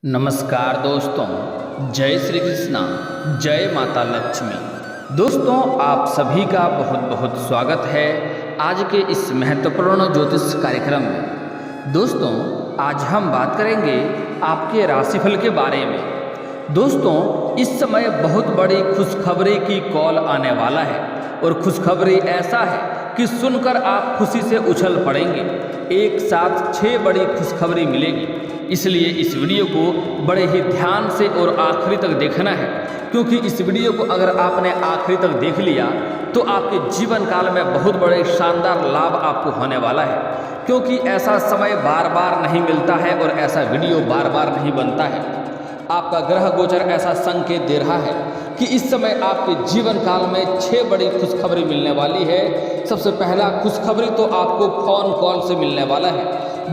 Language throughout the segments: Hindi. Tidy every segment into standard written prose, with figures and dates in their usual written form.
नमस्कार दोस्तों, जय श्री कृष्णा, जय माता लक्ष्मी। दोस्तों, आप सभी का बहुत बहुत स्वागत है आज के इस महत्वपूर्ण ज्योतिष कार्यक्रम में। दोस्तों, आज हम बात करेंगे आपके राशिफल के बारे में। दोस्तों, इस समय बहुत बड़ी खुशखबरी की कॉल आने वाला है और खुशखबरी ऐसा है कि सुनकर आप खुशी से उछल पड़ेंगे। एक साथ 6 बड़ी खुशखबरी मिलेगी, इसलिए इस वीडियो को बड़े ही ध्यान से और आखिरी तक देखना है, क्योंकि इस वीडियो को अगर आपने आखिरी तक देख लिया तो आपके जीवन काल में बहुत बड़े शानदार लाभ आपको होने वाला है। क्योंकि ऐसा समय बार बार नहीं मिलता है और ऐसा वीडियो बार बार नहीं बनता है। आपका ग्रह गोचर ऐसा संकेत दे रहा है कि इस समय आपके जीवन काल में 6 बड़ी खुशखबरी मिलने वाली है। सबसे पहला खुशखबरी तो आपको फोन कॉल से मिलने वाला है,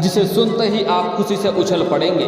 जिसे सुनते ही आप खुशी से उछल पड़ेंगे।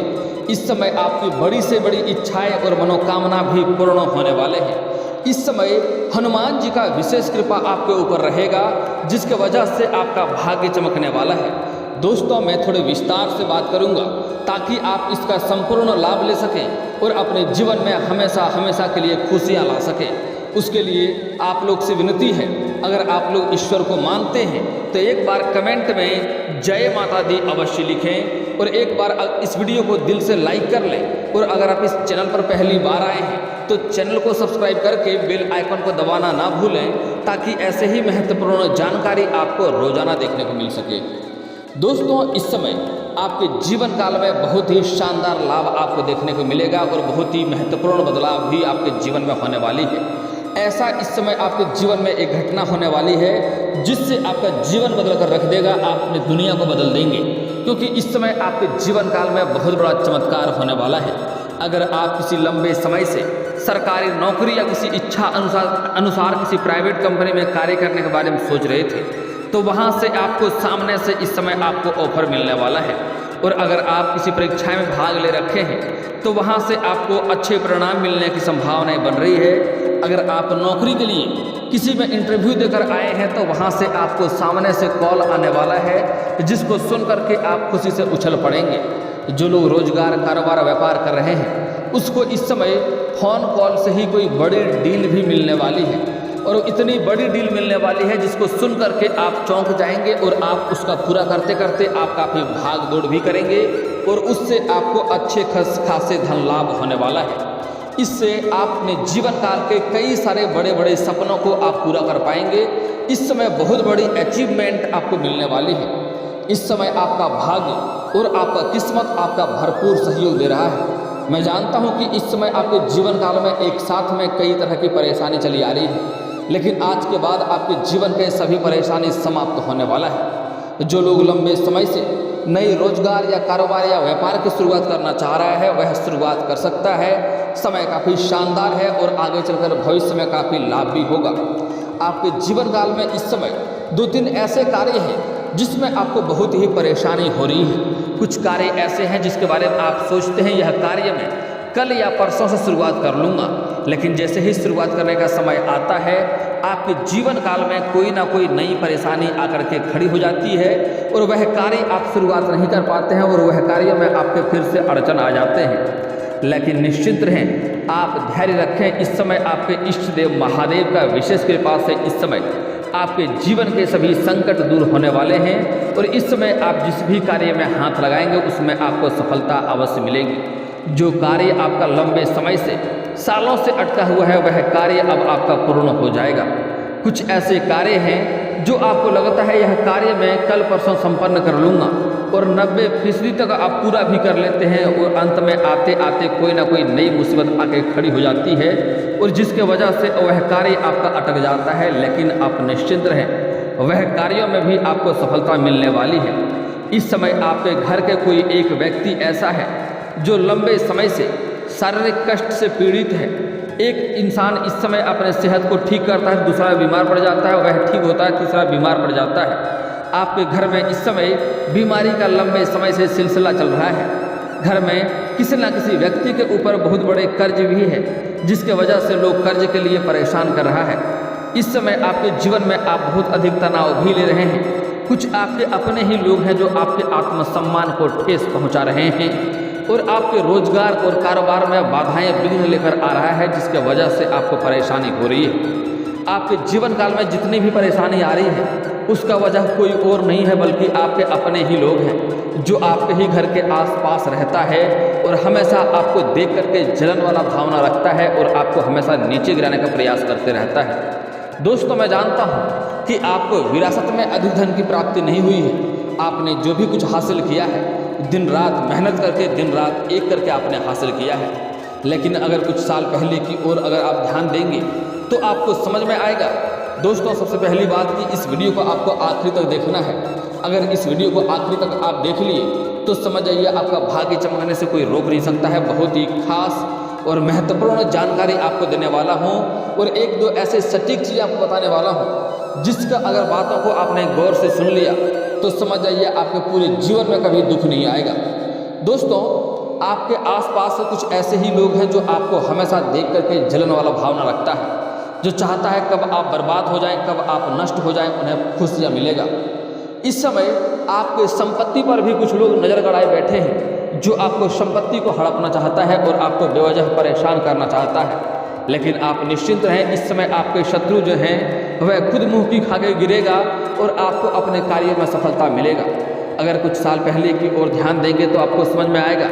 इस समय आपकी बड़ी से बड़ी इच्छाएं और मनोकामना भी पूर्ण होने वाले हैं। इस समय हनुमान जी का विशेष कृपा आपके ऊपर रहेगा, जिसके वजह से आपका भाग्य चमकने वाला है। दोस्तों, मैं थोड़े विस्तार से बात करूंगा ताकि आप इसका संपूर्ण लाभ ले सकें और अपने जीवन में हमेशा हमेशा के लिए खुशियां ला सकें। उसके लिए आप लोग से विनती है, अगर आप लोग ईश्वर को मानते हैं तो एक बार कमेंट में जय माता दी अवश्य लिखें और एक बार इस वीडियो को दिल से लाइक कर लें। और अगर आप इस चैनल पर पहली बार आए हैं तो चैनल को सब्सक्राइब करके बेल आइकन को दबाना ना भूलें, ताकि ऐसे ही महत्वपूर्ण जानकारी आपको रोजाना देखने को मिल सके। दोस्तों, इस समय आपके जीवन काल में बहुत ही शानदार लाभ आपको देखने को मिलेगा और बहुत ही महत्वपूर्ण बदलाव भी आपके जीवन में होने वाली है। ऐसा इस समय आपके जीवन में एक घटना होने वाली है जिससे आपका जीवन बदल कर रख देगा, आप अपनी दुनिया को बदल देंगे। क्योंकि इस समय आपके जीवन काल में बहुत बड़ा चमत्कार होने वाला है। अगर आप किसी लंबे समय से सरकारी नौकरी या किसी इच्छा अनुसार किसी प्राइवेट कंपनी में कार्य करने के बारे में सोच रहे थे, तो वहाँ से आपको सामने से इस समय आपको ऑफर मिलने वाला है। और अगर आप किसी परीक्षाएं में भाग ले रखे हैं तो वहाँ से आपको अच्छे परिणाम मिलने की संभावनाएं बन रही है। अगर आप नौकरी के लिए किसी में इंटरव्यू देकर आए हैं तो वहाँ से आपको सामने से कॉल आने वाला है, जिसको सुन करके आप खुशी से उछल पड़ेंगे। जो लोग रोजगार, कारोबार, व्यापार कर रहे हैं उसको इस समय फोन कॉल से ही कोई बड़ी डील भी मिलने वाली है, और इतनी बड़ी डील मिलने वाली है जिसको सुन करके आप चौंक जाएंगे और आप उसका पूरा करते करते आप काफ़ी भाग दौड़ भी करेंगे और उससे आपको अच्छे खासे धन लाभ होने वाला है। इससे आप अपने जीवन काल के कई सारे बड़े बड़े सपनों को आप पूरा कर पाएंगे। इस समय बहुत बड़ी अचीवमेंट आपको मिलने वाली है। इस समय आपका भाग्य और आपका किस्मत आपका भरपूर सहयोग दे रहा है। मैं जानता हूँ कि इस समय आपके जीवन काल में एक साथ में कई तरह की परेशानी चली आ रही है, लेकिन आज के बाद आपके जीवन के सभी परेशानी समाप्त होने वाला है। जो लोग लंबे समय से नए रोजगार या कारोबार या व्यापार की शुरुआत करना चाह रहा है वह शुरुआत कर सकता है। समय काफ़ी शानदार है और आगे चलकर भविष्य में काफ़ी लाभ भी होगा। आपके जीवन काल में इस समय 2-3 ऐसे कार्य हैं जिसमें आपको बहुत ही परेशानी हो रही है। कुछ कार्य ऐसे हैं जिसके बारे में आप सोचते हैं यह कार्य मैं कल या परसों से शुरुआत कर लूँगा, लेकिन जैसे ही शुरुआत करने का समय आता है आपके जीवन काल में कोई ना कोई नई परेशानी आकर के खड़ी हो जाती है और वह कार्य आप शुरुआत नहीं कर पाते हैं और वह कार्य में आपके फिर से अड़चन आ जाते हैं। लेकिन निश्चिंत रहें, आप धैर्य रखें। इस समय आपके इष्ट देव महादेव का विशेष कृपा से इस समय आपके जीवन के सभी संकट दूर होने वाले हैं और इस समय आप जिस भी कार्य में हाथ लगाएंगे उसमें आपको सफलता अवश्य मिलेगी। जो कार्य आपका लंबे समय से सालों से अटका हुआ है वह कार्य अब आपका पूर्ण हो जाएगा। कुछ ऐसे कार्य हैं जो आपको लगता है यह कार्य मैं कल परसों संपन्न कर लूँगा और 90% तक आप पूरा भी कर लेते हैं और अंत में आते आते कोई ना कोई नई मुसीबत आके खड़ी हो जाती है और जिसके वजह से वह कार्य आपका अटक जाता है। लेकिन आप निश्चिंत रहें, वह कार्यों में भी आपको सफलता मिलने वाली है। इस समय आपके घर के कोई एक व्यक्ति ऐसा है जो लंबे समय से शारीरिक कष्ट से पीड़ित है। एक इंसान इस समय अपने सेहत को ठीक करता है, दूसरा बीमार पड़ जाता है, वह ठीक होता है, तीसरा बीमार पड़ जाता है। आपके घर में इस समय बीमारी का लंबे समय से सिलसिला चल रहा है। घर में किसी न किसी व्यक्ति के ऊपर बहुत बड़े कर्ज भी है, जिसके वजह से लोग कर्ज के लिए परेशान कर रहा है। इस समय आपके जीवन में आप बहुत अधिक तनाव भी ले रहे हैं। कुछ आपके अपने ही लोग हैं जो आपके आत्मसम्मान को ठेस पहुंचा रहे हैं। और आपके रोजगार और कारोबार में बाधाएं विघ्न लेकर आ रहा है, जिसके वजह से आपको परेशानी हो रही है। आपके जीवन काल में जितनी भी परेशानी आ रही है उसका वजह कोई और नहीं है बल्कि आपके अपने ही लोग हैं, जो आपके ही घर के आसपास रहता है और हमेशा आपको देख करके जलन वाला भावना रखता है और आपको हमेशा नीचे गिराने का प्रयास करते रहता है। दोस्तों, मैं जानता हूँ कि आपको विरासत में अधिक धन की प्राप्ति नहीं हुई है। आपने जो भी कुछ हासिल किया है दिन रात मेहनत करके, दिन रात एक करके आपने हासिल किया है। लेकिन अगर कुछ साल पहले की ओर अगर आप ध्यान देंगे तो आपको समझ में आएगा। दोस्तों, सबसे पहली बात कि इस वीडियो को आपको आखिरी तक देखना है। अगर इस वीडियो को आखिरी तक आप देख लिए तो समझ जाइए आपका भाग्य चमकने से कोई रोक नहीं सकता है। बहुत ही खास और महत्वपूर्ण जानकारी आपको देने वाला हूँ और एक दो ऐसे सटीक चीज़ आपको बताने वाला हूँ जिसका अगर बातों को आपने गौर से सुन लिया तो समझ जाइए आपके पूरे जीवन में कभी दुख नहीं आएगा। दोस्तों, आपके आसपास कुछ ऐसे ही लोग हैं जो आपको हमेशा देख करके जलन वाला भावना रखता है, जो चाहता है कब आप बर्बाद हो जाएं, कब आप नष्ट हो जाएं, उन्हें खुशियाँ मिलेगा। इस समय आपके संपत्ति पर भी कुछ लोग नज़र गड़ाए बैठे हैं, जो आपको संपत्ति को हड़पना चाहता है और आपको बेवजह परेशान करना चाहता है। लेकिन आप निश्चिंत रहें, इस समय आपके शत्रु जो हैं वह खुद मुँह की खा के गिरेगा और आपको अपने कार्य में सफलता मिलेगा। अगर कुछ साल पहले की ओर ध्यान देंगे तो आपको समझ में आएगा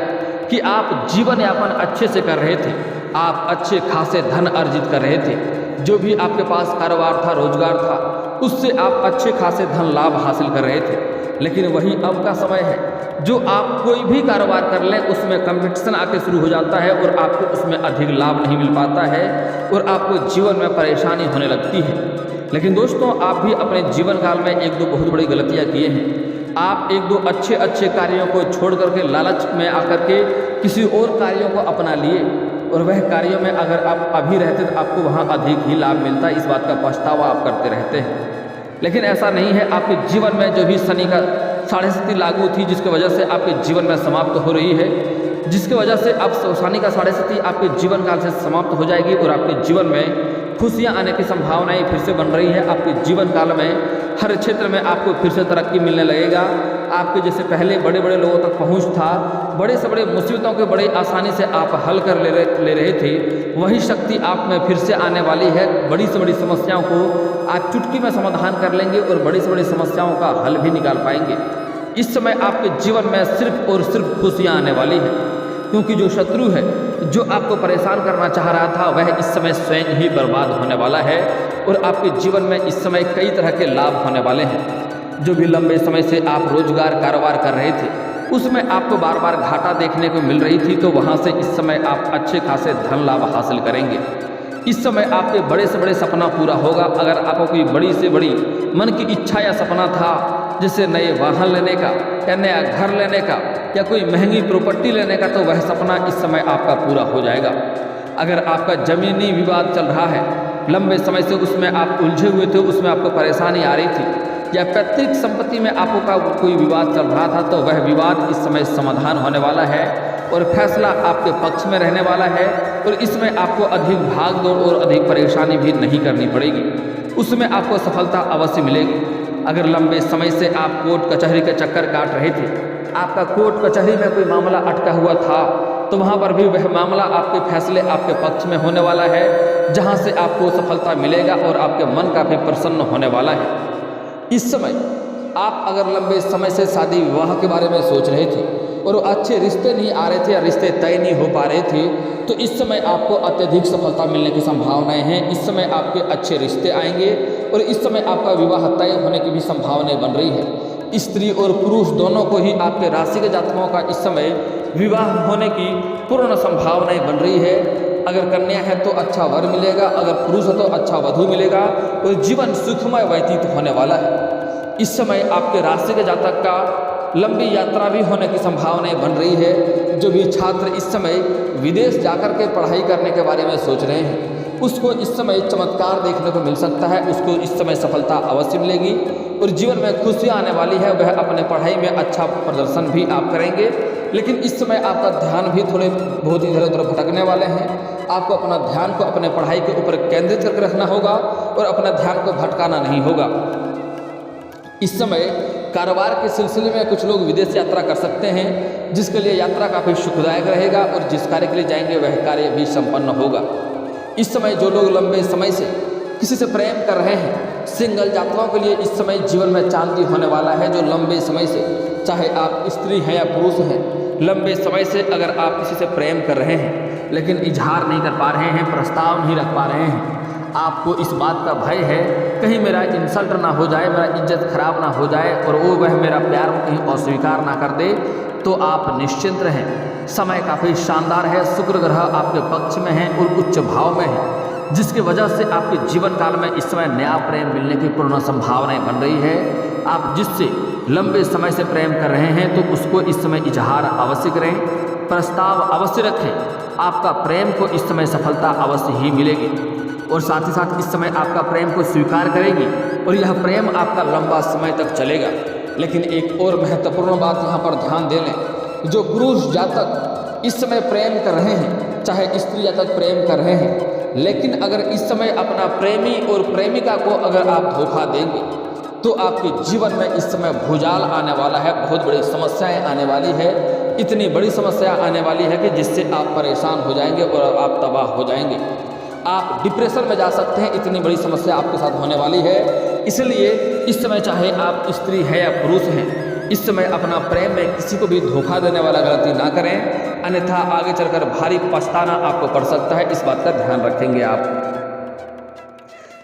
कि आप जीवन यापन अच्छे से कर रहे थे, आप अच्छे खासे धन अर्जित कर रहे थे। जो भी आपके पास कारोबार था, रोजगार था, उससे आप अच्छे खासे धन लाभ हासिल कर रहे थे। लेकिन वही अब का समय है जो आप कोई भी कारोबार कर लें उसमें कंपटीशन आके शुरू हो जाता है और आपको उसमें अधिक लाभ नहीं मिल पाता है और आपको जीवन में परेशानी होने लगती है। लेकिन दोस्तों, आप भी अपने जीवन काल में एक दो बहुत बड़ी गलतियाँ किए हैं। आप एक दो अच्छे कार्यों को छोड़ करके लालच में आकर के किसी और कार्यों को अपना लिए और वह कार्यों में अगर आप अभी रहते तो आपको वहाँ अधिक ही लाभ मिलता है। इस बात का पछतावा आप करते रहते हैं। लेकिन ऐसा नहीं है। आपके जीवन में जो भी शनि का 6.5 लागू थी, जिसकी वजह से आपके जीवन में समाप्त हो रही है, जिसकी वजह से अब शनि का 6.5 आपके जीवन काल से समाप्त हो जाएगी और आपके जीवन में खुशियाँ आने की संभावनाएं फिर से बन रही है। आपके जीवन काल में हर क्षेत्र में आपको फिर से तरक्की मिलने लगेगा। आपके जैसे पहले बड़े बड़े लोगों तक पहुंच था, बड़े से बड़े मुसीबतों के बड़े आसानी से आप हल कर ले रहे थे, वही शक्ति आप में फिर से आने वाली है। बड़ी से बड़ी समस्याओं को आप चुटकी में समाधान कर लेंगे और बड़ी से बड़ी समस्याओं का हल भी निकाल पाएंगे। इस समय आपके जीवन में सिर्फ और सिर्फ खुशियाँ आने वाली है, क्योंकि जो शत्रु है जो आपको परेशान करना चाह रहा था वह इस समय स्वयं ही बर्बाद होने वाला है और आपके जीवन में इस समय कई तरह के लाभ होने वाले हैं। जो भी लंबे समय से आप रोजगार कारोबार कर रहे थे उसमें आपको बार बार घाटा देखने को मिल रही थी, तो वहाँ से इस समय आप अच्छे खासे धन लाभ हासिल करेंगे। इस समय आपके बड़े से बड़े सपना पूरा होगा। अगर आपको कोई बड़ी से बड़ी मन की इच्छा या सपना था, जैसे नए वाहन लेने का या नया घर लेने का या कोई महंगी प्रॉपर्टी लेने का, तो वह सपना इस समय आपका पूरा हो जाएगा। अगर आपका ज़मीनी विवाद चल रहा है, लंबे समय से उसमें आप उलझे हुए थे, उसमें आपको परेशानी आ रही थी, या पैतृक संपत्ति में आपका कोई विवाद चल रहा था, तो वह विवाद इस समय समाधान होने वाला है और फैसला आपके पक्ष में रहने वाला है और इसमें आपको अधिक भाग दौड़ और अधिक परेशानी भी नहीं करनी पड़ेगी। उसमें आपको सफलता अवश्य मिलेगी। अगर लंबे समय से आप कोर्ट कचहरी के चक्कर काट रहे थे, आपका कोर्ट कचहरी में कोई मामला अटका हुआ था, तो वहाँ पर भी वह मामला आपके फैसले आपके पक्ष में होने वाला है, जहाँ से आपको सफलता मिलेगा और आपके मन काफ़ी प्रसन्न होने वाला है। इस समय आप अगर लंबे समय से शादी विवाह के बारे में सोच रहे थे और अच्छे रिश्ते नहीं आ रहे थे या रिश्ते तय नहीं हो पा रहे थे, तो इस समय आपको अत्यधिक सफलता मिलने की संभावनाएं हैं। इस समय आपके अच्छे रिश्ते आएंगे और इस समय आपका विवाह तय होने की भी संभावनाएं बन रही है। स्त्री और पुरुष दोनों को ही आपके राशि के जातकों का इस समय विवाह होने की पूर्ण संभावनाएं बन रही है। अगर कन्या है तो अच्छा वर मिलेगा, अगर पुरुष है तो अच्छा वधू मिलेगा और जीवन सुखमय व्यतीत होने वाला है। इस समय आपके राशि के जातक का लंबी यात्रा भी होने की संभावनाएं बन रही है। जो भी छात्र इस समय विदेश जाकर के पढ़ाई करने के बारे में सोच रहे हैं, उसको इस समय चमत्कार देखने को मिल सकता है। उसको इस समय सफलता अवश्य मिलेगी और जीवन में खुशियाँ आने वाली है। वह अपने पढ़ाई में अच्छा प्रदर्शन भी आप करेंगे, लेकिन इस समय आपका ध्यान भी थोड़े बहुत इधर उधर भटकने वाले हैं। आपको अपना ध्यान को अपने पढ़ाई के ऊपर केंद्रित करके रखना होगा और अपना ध्यान को भटकाना नहीं होगा। इस समय कारोबार के सिलसिले में कुछ लोग विदेश यात्रा कर सकते हैं, जिसके लिए यात्रा काफ़ी सुखदायक रहेगा और जिस कार्य के लिए जाएंगे वह कार्य भी संपन्न होगा। इस समय जो लोग लंबे समय से किसी से प्रेम कर रहे हैं, सिंगल जातकों के लिए इस समय जीवन में चांदी होने वाला है। जो लंबे समय से, चाहे आप स्त्री हैं या पुरुष हैं, लंबे समय से अगर आप किसी से प्रेम कर रहे हैं लेकिन इजहार नहीं कर पा रहे हैं, प्रस्ताव नहीं रख पा रहे हैं, आपको इस बात का भय है कहीं मेरा इंसल्ट ना हो जाए, मेरा इज्जत खराब ना हो जाए और वह मेरा प्यार कहीं अस्वीकार ना कर दे, तो आप निश्चिंत रहें। समय काफ़ी शानदार है, शुक्र ग्रह आपके पक्ष में है और उच्च भाव में है, जिसकी वजह से आपके जीवन काल में इस समय नया प्रेम मिलने की पूर्ण संभावनाएं बन रही है। आप जिससे लंबे समय से प्रेम कर रहे हैं तो उसको इस समय इजहार अवश्य करें, प्रस्ताव अवश्य रखें। आपका प्रेम को इस समय सफलता अवश्य ही मिलेगी और साथ ही साथ इस समय आपका प्रेम को स्वीकार करेगी और यह प्रेम आपका लंबा समय तक चलेगा। लेकिन एक और महत्वपूर्ण बात यहाँ पर ध्यान दे लें, जो पुरुष जातक इस समय प्रेम कर रहे हैं, चाहे स्त्री जातक प्रेम कर रहे हैं, लेकिन अगर इस समय अपना प्रेमी और प्रेमिका को अगर आप धोखा देंगे तो आपके जीवन में इस समय भूचाल आने वाला है, बहुत बड़ी समस्याएं आने वाली है। इतनी बड़ी समस्या आने वाली है कि जिससे आप परेशान हो जाएंगे और आप तबाह हो जाएंगे, आप डिप्रेशन में जा सकते हैं। इतनी बड़ी समस्या आपके साथ होने वाली है। इसलिए इस समय चाहे आप स्त्री हैं या पुरुष हैं, इस समय अपना प्रेम में किसी को भी धोखा देने वाला गलती ना करें, अन्यथा आगे चलकर भारी पछताना आपको पड़ सकता है। इस बात का ध्यान रखेंगे आप।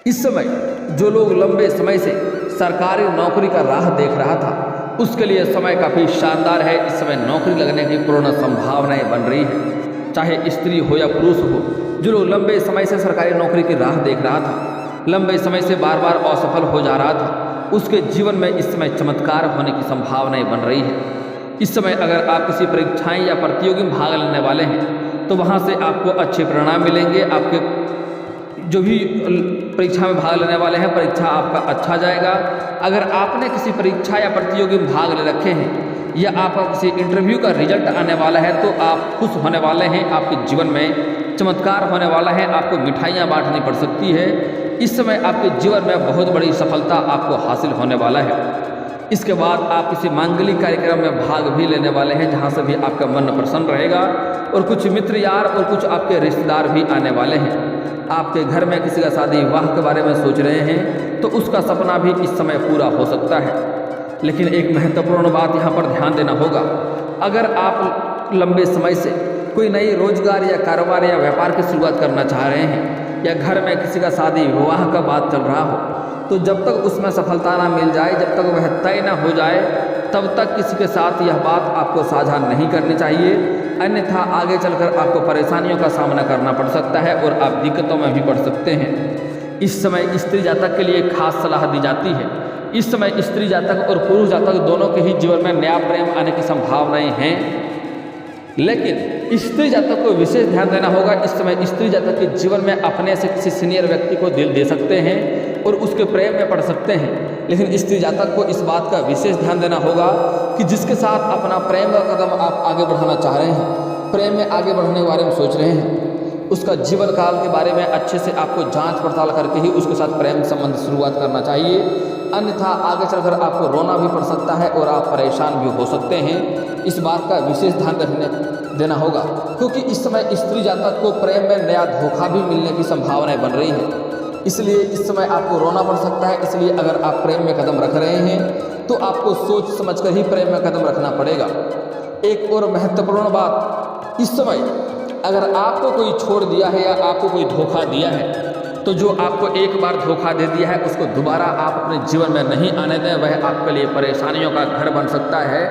इस समय जो लोग लंबे समय से सरकारी नौकरी का राह देख रहा था, उसके लिए समय काफ़ी शानदार है। इस समय नौकरी लगने की पूर्ण संभावनाएं बन रही है, चाहे स्त्री हो या पुरुष हो। जो लोग लंबे समय से सरकारी नौकरी की राह देख रहा था, लंबे समय से बार बार असफल हो जा रहा था, उसके जीवन में इस समय चमत्कार होने की संभावनाएं बन रही है। इस समय अगर आप किसी परीक्षाएं या प्रतियोगी में भाग लेने वाले हैं तो वहां से आपको अच्छे परिणाम मिलेंगे। आपके जो भी परीक्षा में भाग लेने वाले हैं, परीक्षा आपका अच्छा जाएगा। अगर आपने किसी परीक्षा या प्रतियोगी में भाग ले रखे हैं या आपका किसी इंटरव्यू का रिजल्ट आने वाला है तो आप खुश होने वाले हैं, आपके जीवन में चमत्कार होने वाला है, आपको मिठाइयाँ बांटनी पड़ सकती है। इस समय आपके जीवन में बहुत बड़ी सफलता आपको हासिल होने वाला है। इसके बाद आप किसी मांगलिक कार्यक्रम में भाग भी लेने वाले हैं, जहां से भी आपका मन प्रसन्न रहेगा और कुछ मित्र यार और कुछ आपके रिश्तेदार भी आने वाले हैं। आपके घर में किसी का शादी विवाह के बारे में सोच रहे हैं तो उसका सपना भी इस समय पूरा हो सकता है। लेकिन एक महत्वपूर्ण बात यहाँ पर ध्यान देना होगा, अगर आप लंबे समय से कोई नई रोजगार या कारोबार या व्यापार की शुरुआत करना चाह रहे हैं या घर में किसी का शादी विवाह का बात चल रहा हो, तो जब तक उसमें सफलता ना मिल जाए, जब तक वह तय ना हो जाए, तब तक किसी के साथ यह बात आपको साझा नहीं करनी चाहिए, अन्यथा आगे चलकर आपको परेशानियों का सामना करना पड़ सकता है और आप दिक्कतों में भी पड़ सकते हैं। इस समय स्त्री जातक के लिए खास सलाह दी जाती है। इस समय स्त्री जातक और पुरुष जातक दोनों के ही जीवन में नया प्रेम आने की संभावनाएं हैं, लेकिन स्त्री जातक को विशेष ध्यान देना होगा। इस समय स्त्री जातक के जीवन में अपने से किसी सीनियर व्यक्ति को दिल दे सकते हैं और उसके प्रेम में पड़ सकते हैं, लेकिन स्त्री जातक को इस बात का विशेष ध्यान देना होगा कि जिसके साथ अपना प्रेम का कदम आप आगे बढ़ाना चाह रहे हैं, प्रेम में आगे बढ़ने के बारे में सोच रहे हैं, उसका जीवन काल के बारे में अच्छे से आपको जांच पड़ताल करके ही उसके साथ प्रेम संबंध शुरुआत करना चाहिए, अन्यथा आगे चलकर आपको रोना भी पड़ सकता है और आप परेशान भी हो सकते हैं। इस बात का विशेष ध्यान देना होगा, क्योंकि इस समय स्त्री जातक को प्रेम में नया धोखा भी मिलने की संभावनाएं बन रही है, इसलिए इस समय आपको रोना पड़ सकता है। इसलिए अगर आप प्रेम में कदम रख रहे हैं तो आपको सोच समझकर ही प्रेम में कदम रखना पड़ेगा। एक और महत्वपूर्ण बात, इस समय अगर आपको कोई छोड़ दिया है या आपको कोई धोखा दिया है, तो जो आपको एक बार धोखा दे दिया है उसको दोबारा आप अपने जीवन में नहीं आने दें, वह आपके लिए परेशानियों का घर बन सकता है।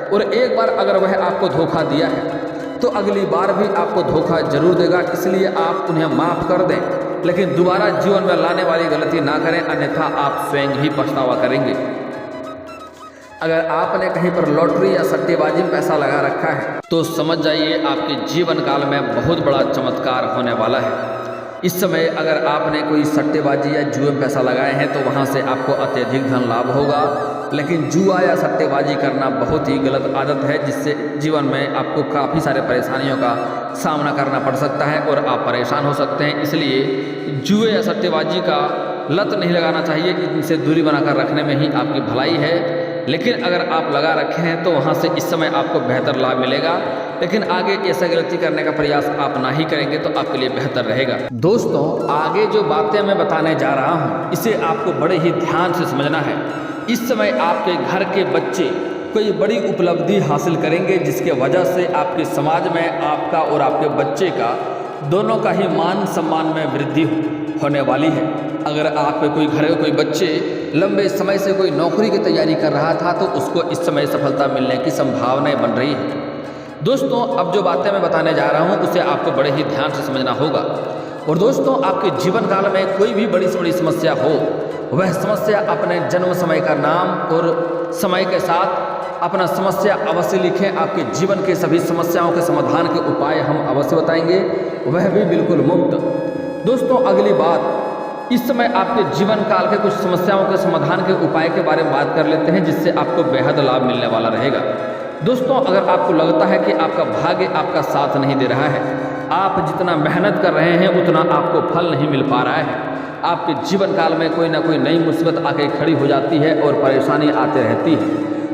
और एक बार अगर वह आपको धोखा दिया है तो अगली बार भी आपको धोखा जरूर देगा, इसलिए आप उन्हें माफ़ कर दें, लेकिन दोबारा जीवन में लाने वाली गलती ना करें, अन्यथा आप स्वयं ही पछतावा करेंगे। अगर आपने कहीं पर लॉटरी या सट्टेबाजी में पैसा लगा रखा है तो समझ जाइए आपके जीवन काल में बहुत बड़ा चमत्कार होने वाला है। इस समय अगर आपने कोई सट्टेबाजी या जुए में पैसा लगाए हैं तो वहां से आपको अत्यधिक धन लाभ होगा, लेकिन जुआ या सट्टेबाजी करना बहुत ही गलत आदत है, जिससे जीवन में आपको काफ़ी सारे परेशानियों का सामना करना पड़ सकता है और आप परेशान हो सकते हैं। इसलिए जुए या सट्टेबाजी का लत नहीं लगाना चाहिए, इनसे दूरी बनाकर रखने में ही आपकी भलाई है। लेकिन अगर आप लगा रखे हैं तो वहाँ से इस समय आपको बेहतर लाभ मिलेगा। लेकिन आगे ऐसा गलती करने का प्रयास आप ना ही करेंगे तो आपके लिए बेहतर रहेगा। दोस्तों, आगे जो बातें मैं बताने जा रहा हूँ इसे आपको बड़े ही ध्यान से समझना है। इस समय आपके घर के बच्चे कोई बड़ी उपलब्धि हासिल करेंगे, जिसके वजह से आपके समाज में आपका और आपके बच्चे का दोनों का ही मान सम्मान में वृद्धि होने वाली है। अगर आपके कोई घर के कोई बच्चे लंबे समय से कोई नौकरी की तैयारी कर रहा था तो उसको इस समय सफलता मिलने की संभावनाएं बन रही है। दोस्तों, अब जो बातें मैं बताने जा रहा हूं उसे आपको बड़े ही ध्यान से समझना होगा। और दोस्तों, आपके जीवन काल में कोई भी बड़ी से बड़ी समस्या हो, वह समस्या अपने जन्म समय का नाम और समय के साथ अपना समस्या अवश्य लिखें। आपके जीवन के सभी समस्याओं के समाधान के उपाय हम अवश्य बताएंगे, वह भी बिल्कुल मुफ्त। दोस्तों, अगली बात, इस समय आपके जीवन काल के कुछ समस्याओं के समाधान के उपाय के बारे में बात कर लेते हैं, जिससे आपको बेहद लाभ मिलने वाला रहेगा। दोस्तों, अगर आपको लगता है कि आपका भाग्य आपका साथ नहीं दे रहा है, आप जितना मेहनत कर रहे हैं उतना आपको फल नहीं मिल पा रहा है, आपके जीवन काल में कोई ना कोई नई मुसीबत आके खड़ी हो जाती है और परेशानी आती रहती है,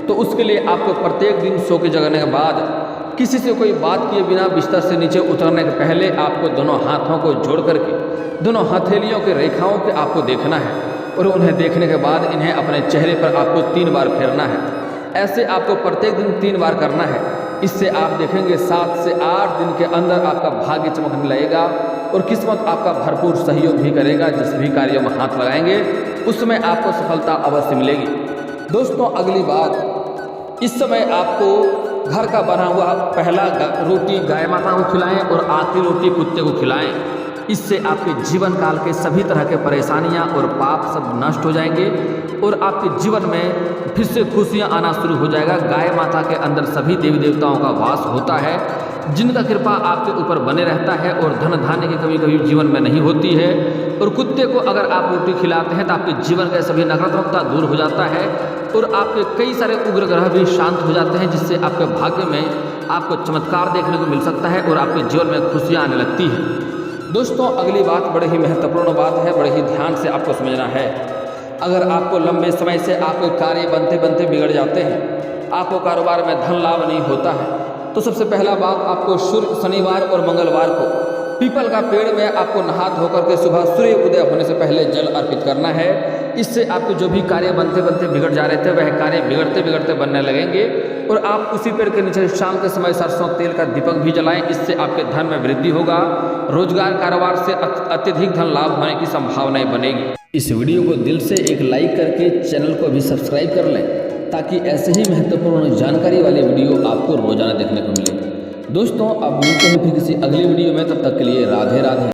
तो उसके लिए आपको प्रत्येक दिन सो के जगने के बाद किसी से कोई बात किए बिना बिस्तर से नीचे उतरने के पहले आपको दोनों हाथों को जोड़ करके दोनों हथेलियों के रेखाओं के आपको देखना है और उन्हें देखने के बाद इन्हें अपने चेहरे पर आपको 3 बार फेरना है। ऐसे आपको प्रत्येक दिन 3 बार करना है। इससे आप देखेंगे 7 से 8 दिन के अंदर आपका भाग्य चमकने लगेगा और किस्मत आपका भरपूर सहयोग भी करेगा। जिस भी कार्यों में हाथ लगाएंगे उसमें आपको सफलता अवश्य मिलेगी। दोस्तों, अगली बात, इस समय आपको घर का बना हुआ पहला रोटी गाय माता को खिलाएं और आखिरी रोटी कुत्ते को खिलाएं। इससे आपके जीवन काल के सभी तरह के परेशानियां और पाप सब नष्ट हो जाएंगे और आपके जीवन में फिर से खुशियां आना शुरू हो जाएगा। गाय माता के अंदर सभी देवी देवताओं का वास होता है, जिनका कृपा आपके ऊपर बने रहता है और धन धान्य की कमी कभी जीवन में नहीं होती है। और कुत्ते को अगर आप रोटी खिलाते हैं तो आपके जीवन के सभी नकारात्मकता दूर हो जाता है और आपके कई सारे उग्र ग्रह भी शांत हो जाते हैं, जिससे आपके भाग्य में आपको चमत्कार देखने को मिल सकता है और आपके जीवन में खुशियाँ आने लगती हैं। दोस्तों, अगली बात बड़ी ही महत्वपूर्ण बात है, बड़े ही ध्यान से आपको समझना है। अगर आपको लंबे समय से आपके कार्य बनते बनते बिगड़ जाते हैं, आपको कारोबार में धन लाभ नहीं होता है, तो सबसे पहला बात, आपको शनिवार और मंगलवार को पीपल का पेड़ में आपको नहा धोकर के सुबह सूर्य उदय होने से पहले जल अर्पित करना है। इससे आपके जो भी कार्य बनते बनते बिगड़ जा रहे थे वह कार्य बिगड़ते बिगड़ते बनने लगेंगे और आप उसी पेड़ के नीचे शाम के समय सरसों तेल का दीपक भी जलाएं। इससे आपके धन में वृद्धि होगा, रोजगार कारोबार से अत्यधिक धन लाभ होने की संभावनाएं बनेगी। इस वीडियो को दिल से एक लाइक करके चैनल को भी सब्सक्राइब कर लें, ताकि ऐसे ही महत्वपूर्ण जानकारी वाले वीडियो आपको रोजाना देखने को मिले। दोस्तों, अब मिलते हैं फिर किसी अगली वीडियो में, तब तक के लिए राधे राधे।